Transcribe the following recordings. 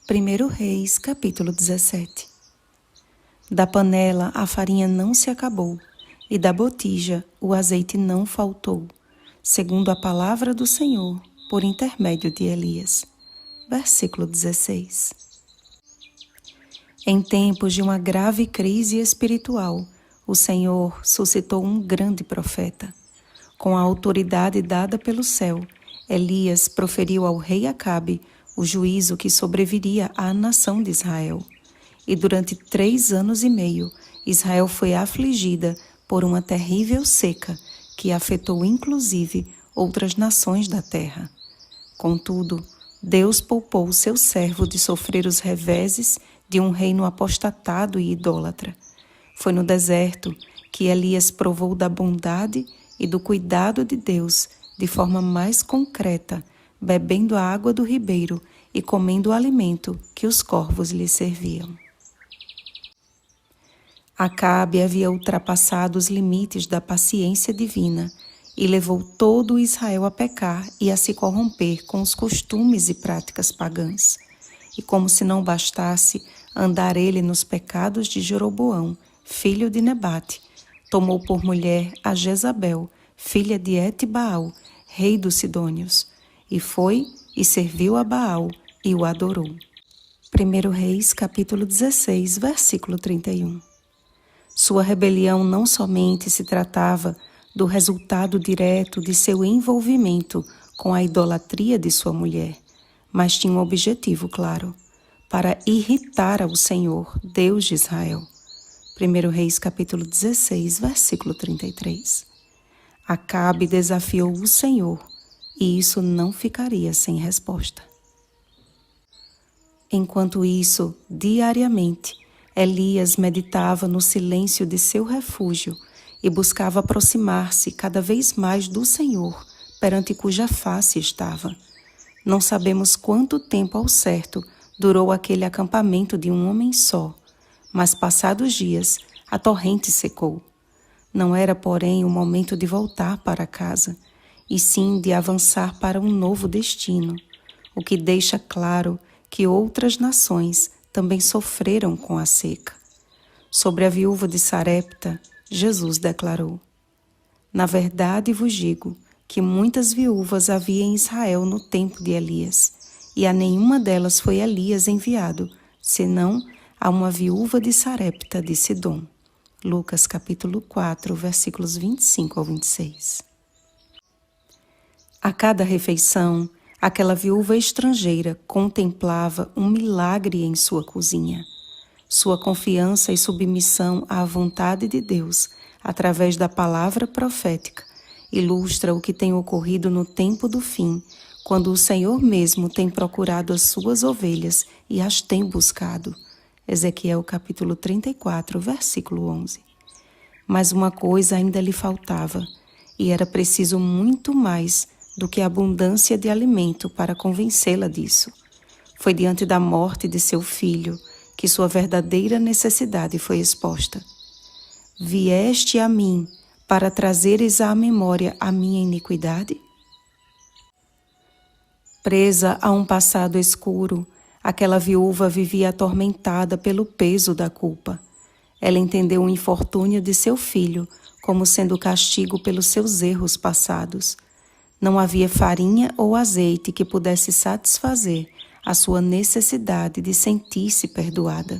1 Reis, capítulo 17. Da panela a farinha não se acabou, e da botija o azeite não faltou, segundo a palavra do Senhor, por intermédio de Elias. Versículo 16. Em tempos de uma grave crise espiritual, o Senhor suscitou um grande profeta. Com a autoridade dada pelo céu, Elias proferiu ao rei Acabe o juízo que sobreviria à nação de Israel. E durante 3 anos e meio, Israel foi afligida por uma terrível seca que afetou inclusive outras nações da terra. Contudo, Deus poupou seu servo de sofrer os reveses de um reino apostatado e idólatra. Foi no deserto que Elias provou da bondade e do cuidado de Deus de forma mais concreta, bebendo a água do ribeiro e comendo o alimento que os corvos lhe serviam. Acabe havia ultrapassado os limites da paciência divina e levou todo Israel a pecar e a se corromper com os costumes e práticas pagãs. E como se não bastasse andar ele nos pecados de Jeroboão, filho de Nebate, tomou por mulher a Jezabel, filha de Etibaal, rei dos Sidônios, e foi e serviu a Baal e o adorou. 1 Reis, capítulo 16, versículo 31. Sua rebelião não somente se tratava do resultado direto de seu envolvimento com a idolatria de sua mulher, mas tinha um objetivo claro, para irritar ao Senhor, Deus de Israel. 1 Reis, capítulo 16, versículo 33. Acabe desafiou o Senhor, e isso não ficaria sem resposta. Enquanto isso, diariamente, Elias meditava no silêncio de seu refúgio e buscava aproximar-se cada vez mais do Senhor, perante cuja face estava. Não sabemos quanto tempo ao certo durou aquele acampamento de um homem só, mas passados dias, a torrente secou. Não era, porém, o momento de voltar para casa, e sim de avançar para um novo destino, o que deixa claro que outras nações também sofreram com a seca. Sobre a viúva de Sarepta, Jesus declarou: Na verdade vos digo que muitas viúvas havia em Israel no tempo de Elias, e a nenhuma delas foi Elias enviado, senão a uma viúva de Sarepta de Sidom. Lucas capítulo 4, versículos 25 ao 26. A cada refeição, aquela viúva estrangeira contemplava um milagre em sua cozinha. Sua confiança e submissão à vontade de Deus, através da palavra profética, ilustra o que tem ocorrido no tempo do fim, quando o Senhor mesmo tem procurado as suas ovelhas e as tem buscado. Ezequiel capítulo 34, versículo 11. Mas uma coisa ainda lhe faltava, e era preciso muito mais do que a abundância de alimento para convencê-la disso. Foi diante da morte de seu filho que sua verdadeira necessidade foi exposta. Vieste a mim para trazeres à memória a minha iniquidade? Presa a um passado escuro, aquela viúva vivia atormentada pelo peso da culpa. Ela entendeu o infortúnio de seu filho como sendo castigo pelos seus erros passados. Não havia farinha ou azeite que pudesse satisfazer a sua necessidade de sentir-se perdoada.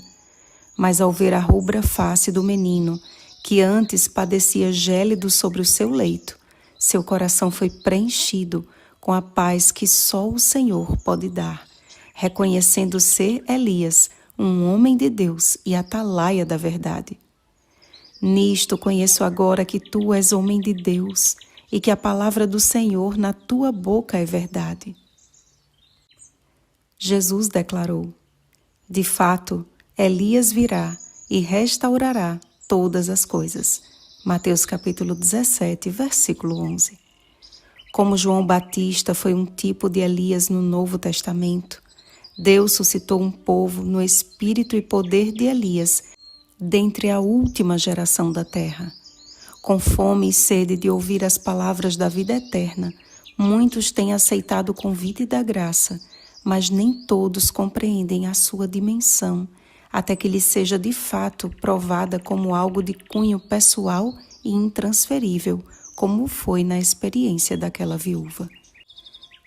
Mas ao ver a rubra face do menino, que antes padecia gélido sobre o seu leito, seu coração foi preenchido com a paz que só o Senhor pode dar, reconhecendo ser Elias um homem de Deus e atalaia da verdade. Nisto conheço agora que tu és homem de Deus e que a palavra do Senhor na tua boca é verdade. Jesus declarou: De fato, Elias virá e restaurará todas as coisas. Mateus capítulo 17, versículo 11. Como João Batista foi um tipo de Elias no Novo Testamento, Deus suscitou um povo no espírito e poder de Elias dentre a última geração da terra. Com fome e sede de ouvir as palavras da vida eterna, muitos têm aceitado o convite da graça, mas nem todos compreendem a sua dimensão, até que lhe seja de fato provada como algo de cunho pessoal e intransferível, como foi na experiência daquela viúva.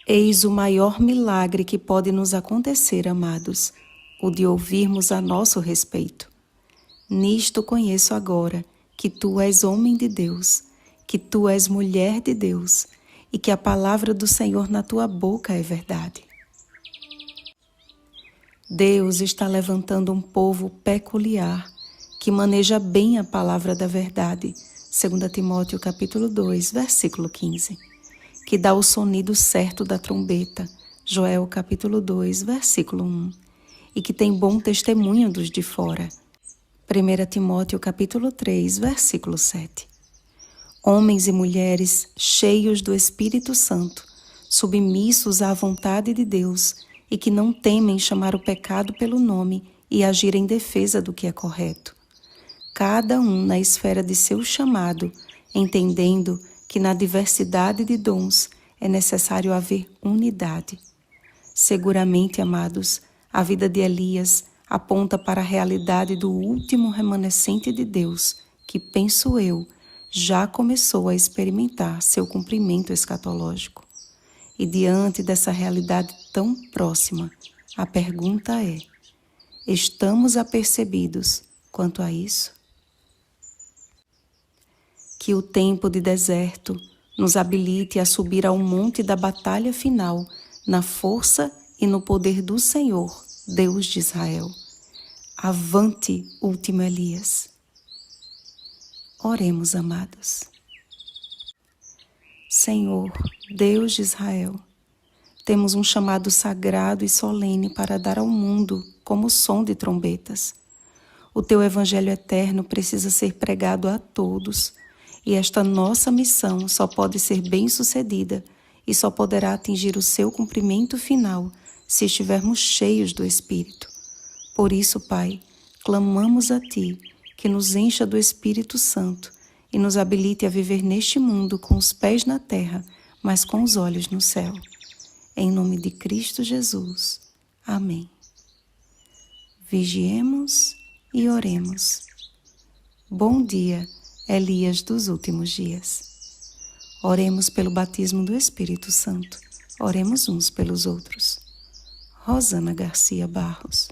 Eis o maior milagre que pode nos acontecer, amados, o de ouvirmos a nosso respeito. Nisto conheço agora que tu és homem de Deus, que tu és mulher de Deus, e que a palavra do Senhor na tua boca é verdade. Deus está levantando um povo peculiar, que maneja bem a palavra da verdade, 2 Timóteo capítulo 2, versículo 15, que dá o sonido certo da trombeta, Joel capítulo 2, versículo 1, e que tem bom testemunho dos de fora, 1 Timóteo capítulo 3, versículo 7. Homens e mulheres cheios do Espírito Santo, submissos à vontade de Deus e que não temem chamar o pecado pelo nome e agir em defesa do que é correto. Cada um na esfera de seu chamado, entendendo que na diversidade de dons é necessário haver unidade. Seguramente, amados, a vida de Elias aponta para a realidade do último remanescente de Deus, que, penso eu, já começou a experimentar seu cumprimento escatológico. E diante dessa realidade tão próxima, a pergunta é: estamos apercebidos quanto a isso? Que o tempo de deserto nos habilite a subir ao monte da batalha final, na força e no poder do Senhor, Deus de Israel. Avante, último Elias. Oremos, amados. Senhor, Deus de Israel, temos um chamado sagrado e solene para dar ao mundo como som de trombetas. O teu evangelho eterno precisa ser pregado a todos, e esta nossa missão só pode ser bem-sucedida e só poderá atingir o seu cumprimento final se estivermos cheios do Espírito. Por isso, Pai, clamamos a Ti que nos encha do Espírito Santo e nos habilite a viver neste mundo com os pés na terra, mas com os olhos no céu. Em nome de Cristo Jesus. Amém. Vigiemos e oremos. Bom dia, Elias dos últimos dias. Oremos pelo batismo do Espírito Santo. Oremos uns pelos outros. Rosana Garcia Barros.